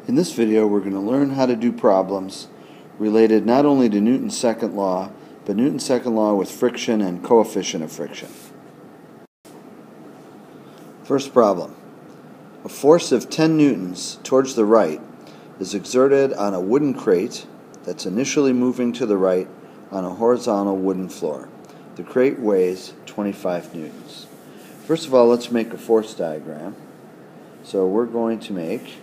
In this video, we're going to learn how to do problems related not only to Newton's second law, but Newton's second law with friction and coefficient of friction. First problem. A force of 10 newtons towards the right is exerted on a wooden crate that's initially moving to the right on a horizontal wooden floor. The crate weighs 25 newtons. First of all, let's make a force diagram. So we're going to make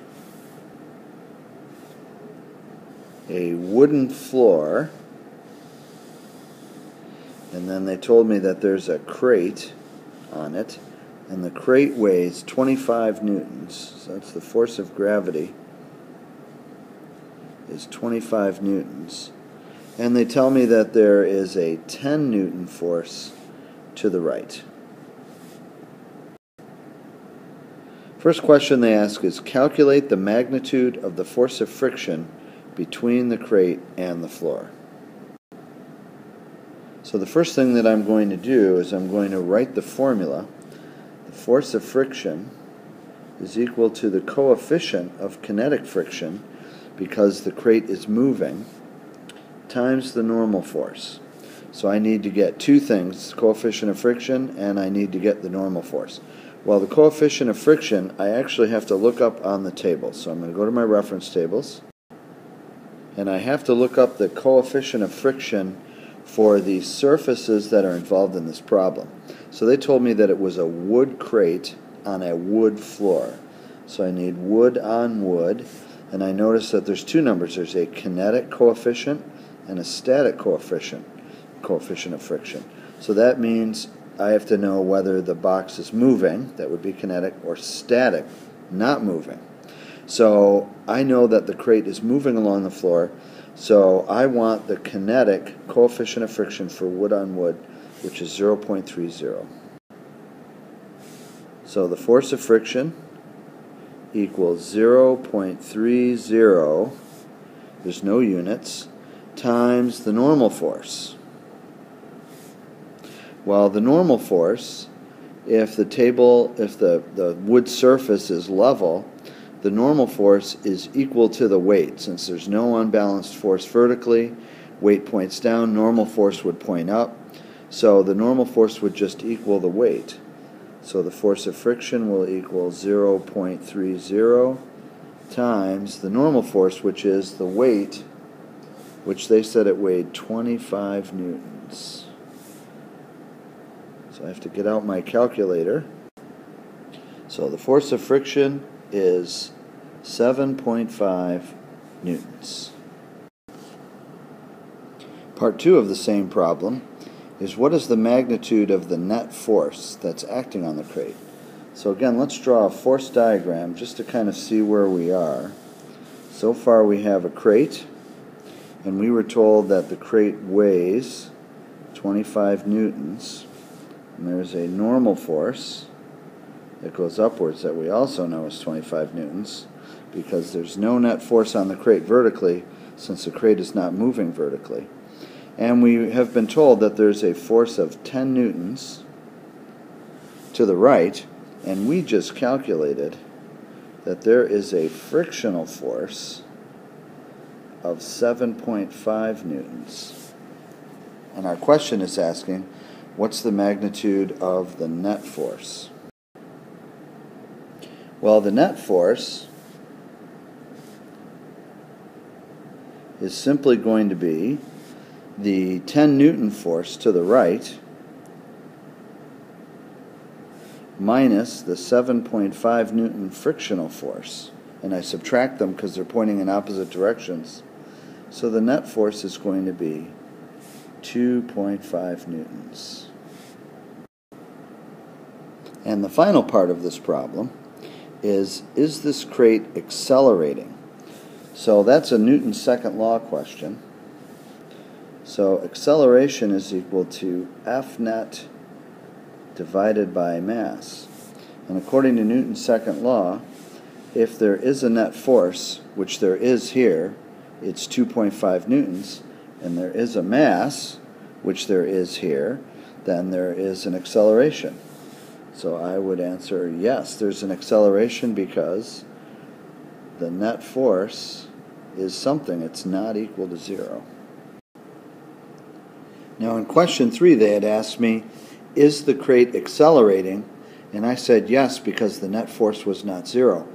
a wooden floor, and then they told me that there's a crate on it, and the crate weighs 25 newtons. So that's the force of gravity is 25 newtons. And they tell me that there is a 10 newton force to the right. First question they ask is calculate the magnitude of the force of friction between the crate and the floor. So the first thing that I'm going to do is I'm going to write the formula. The force of friction is equal to the coefficient of kinetic friction, because the crate is moving, times the normal force. So I need to get two things, coefficient of friction, and I need to get the normal force. Well, the coefficient of friction I actually have to look up on the table. So I'm going to go to my reference tables, and I have to look up the coefficient of friction for the surfaces that are involved in this problem. So they told me that it was a wood crate on a wood floor. So I need wood on wood, and I notice that there's two numbers. There's a kinetic coefficient and a static coefficient of friction. So that means I have to know whether the box is moving, that would be kinetic, or static, not moving. So I know that the crate is moving along the floor, so I want the kinetic coefficient of friction for wood on wood, which is 0.30. So the force of friction equals 0.30, there's no units, times the normal force. Well, the normal force, if the wood surface is level, the normal force is equal to the weight. Since there's no unbalanced force vertically, weight points down, normal force would point up. So the normal force would just equal the weight. So the force of friction will equal 0.30 times the normal force, which is the weight, which they said it weighed 25 newtons. So I have to get out my calculator. So the force of friction is 7.5 newtons. Part 2 of the same problem is what is the magnitude of the net force that's acting on the crate. So again, let's draw a force diagram just to kind of see where we are. So far we have a crate, and we were told that the crate weighs 25 newtons, and there's a normal force that goes upwards that we also know is 25 newtons, because there's no net force on the crate vertically since the crate is not moving vertically. And we have been told that there's a force of 10 newtons to the right, and we just calculated that there is a frictional force of 7.5 newtons. And our question is asking, what's the magnitude of the net force? Well, the net force is simply going to be the 10 newton force to the right minus the 7.5 newton frictional force. And I subtract them because they're pointing in opposite directions. So the net force is going to be 2.5 newtons. And the final part of this problem is this crate accelerating? So that's a Newton's second law question. So acceleration is equal to F net divided by mass. And according to Newton's second law, if there is a net force, which there is here, it's 2.5 newtons, and there is a mass, which there is here, then there is an acceleration. So I would answer yes, there's an acceleration because the net force is something. It's not equal to 0. Now in question 3 they had asked me, is the crate accelerating? And I said yes, because the net force was not 0.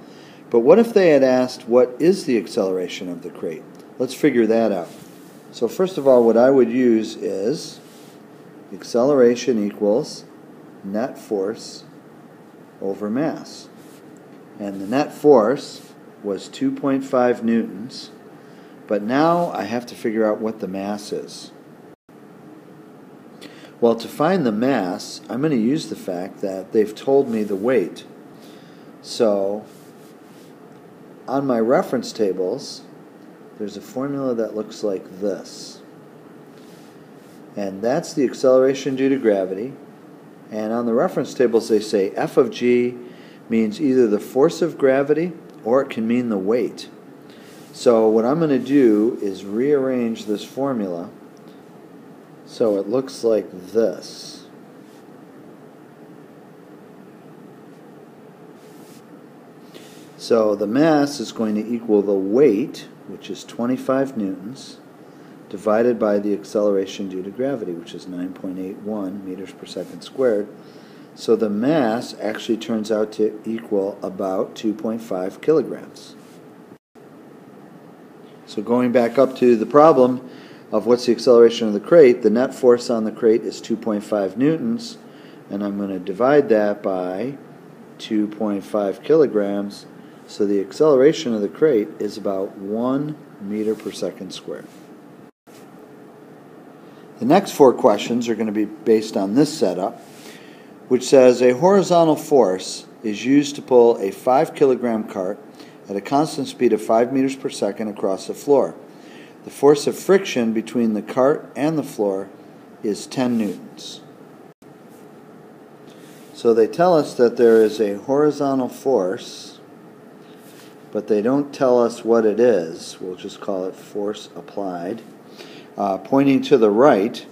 But what if they had asked, what is the acceleration of the crate? Let's figure that out. So first of all, what I would use is acceleration equals net force over mass. And the net force was 2.5 newtons. But now I have to figure out what the mass is. Well, to find the mass, I'm going to use the fact that they've told me the weight. So, on my reference tables, there's a formula that looks like this. And that's the acceleration due to gravity. And on the reference tables they say F of g means either the force of gravity or it can mean the weight. So what I'm going to do is rearrange this formula so it looks like this. So the mass is going to equal the weight, which is 25 newtons, divided by the acceleration due to gravity, which is 9.81 meters per second squared. So the mass actually turns out to equal about 2.5 kilograms. So going back up to the problem of what's the acceleration of the crate, the net force on the crate is 2.5 newtons, and I'm going to divide that by 2.5 kilograms, so the acceleration of the crate is about 1 meter per second squared. The next 4 questions are going to be based on this setup, which says a horizontal force is used to pull a 5 kilogram cart at a constant speed of 5 meters per second across the floor. The force of friction between the cart and the floor is 10 newtons. So they tell us that there is a horizontal force, but they don't tell us what it is. We'll just call it force applied. Pointing to the right,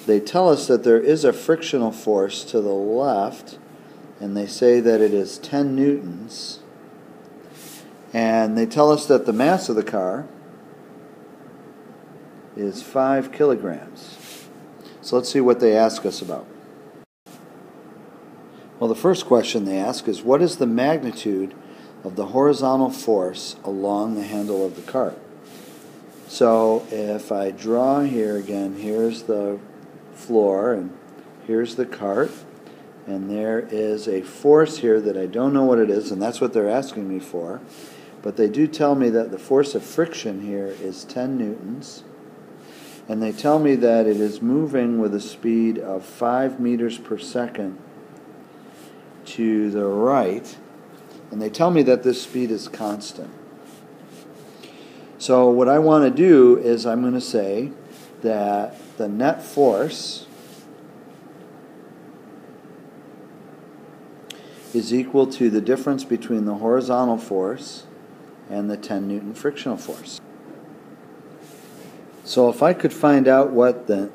they tell us that there is a frictional force to the left, and they say that it is 10 newtons. And they tell us that the mass of the car is 5 kilograms. So let's see what they ask us about. Well, the first question they ask is, what is the magnitude of the horizontal force along the handle of the cart? So if I draw here again, here's the floor and here's the cart, and there is a force here that I don't know what it is, and that's what they're asking me for. But they do tell me that the force of friction here is 10 newtons. And they tell me that it is moving with a speed of 5 meters per second to the right. And they tell me that this speed is constant. So what I want to do is I'm going to say that the net force is equal to the difference between the horizontal force and the 10 Newton frictional force. So if I could find out what the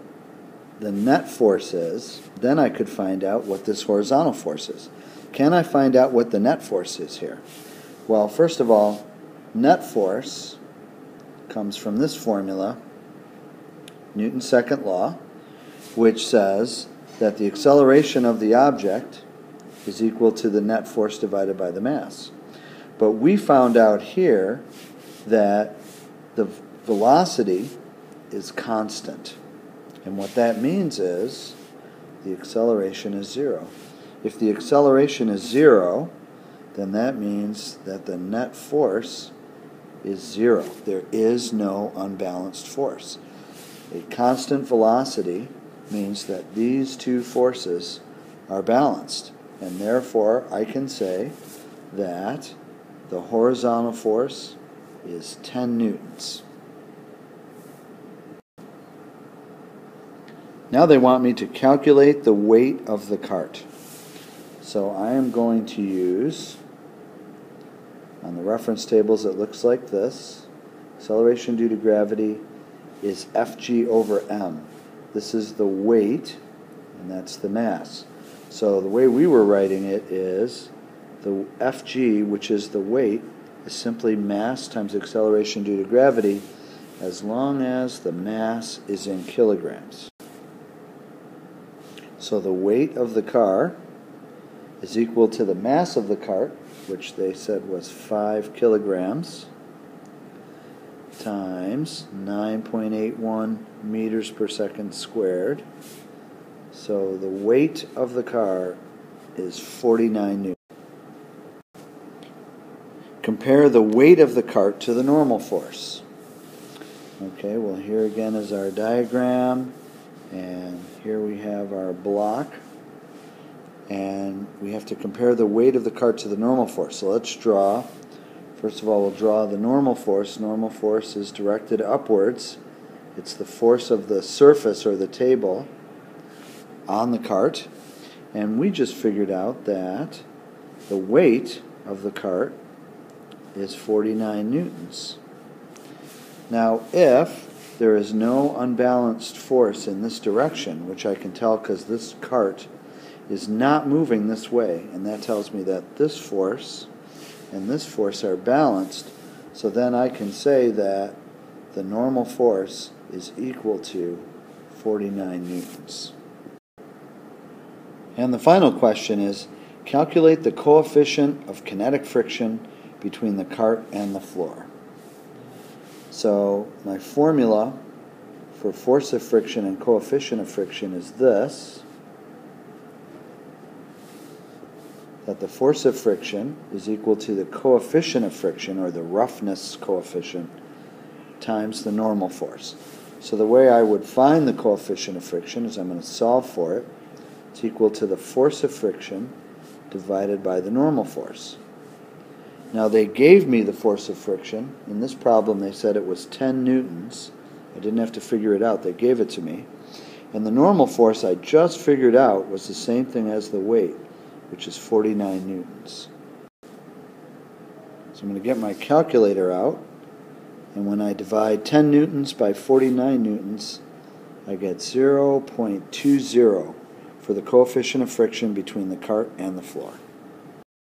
net force is, then I could find out what this horizontal force is. Can I find out what the net force is here? Well, first of all, net force comes from this formula, Newton's second law, which says that the acceleration of the object is equal to the net force divided by the mass. But we found out here that the velocity is constant. And what that means is the acceleration is 0. If the acceleration is 0, then that means that the net force is 0. There is no unbalanced force. A constant velocity means that these two forces are balanced. And therefore, I can say that the horizontal force is 10 newtons. Now they want me to calculate the weight of the cart. So I am going to use, on the reference tables it looks like this. Acceleration due to gravity is Fg over m. This is the weight, and that's the mass. So the way we were writing it is the Fg, which is the weight, is simply mass times acceleration due to gravity, as long as the mass is in kilograms. So the weight of the car is equal to the mass of the cart, which they said was 5 kilograms, times 9.81 meters per second squared. So the weight of the car is 49 newtons. Compare the weight of the cart to the normal force. Okay, well, here again is our diagram, and here we have our block, and we have to compare the weight of the cart to the normal force. So let's draw. First of all, we'll draw the normal force. Normal force is directed upwards. It's the force of the surface or the table on the cart, and we just figured out that the weight of the cart is 49 newtons. Now, if there is no unbalanced force in this direction, which I can tell because this cart is not moving this way, and that tells me that this force and this force are balanced, so then I can say that the normal force is equal to 49 newtons. And the final question is, calculate the coefficient of kinetic friction between the cart and the floor. So my formula for force of friction and coefficient of friction is this, that the force of friction is equal to the coefficient of friction, or the roughness coefficient, times the normal force. So the way I would find the coefficient of friction is I'm going to solve for it. It's equal to the force of friction divided by the normal force. Now they gave me the force of friction. In this problem they said it was 10 newtons. I didn't have to figure it out. They gave it to me. And the normal force I just figured out was the same thing as the weight, which is 49 newtons. So I'm going to get my calculator out, and when I divide 10 newtons by 49 newtons, I get 0.20 for the coefficient of friction between the cart and the floor.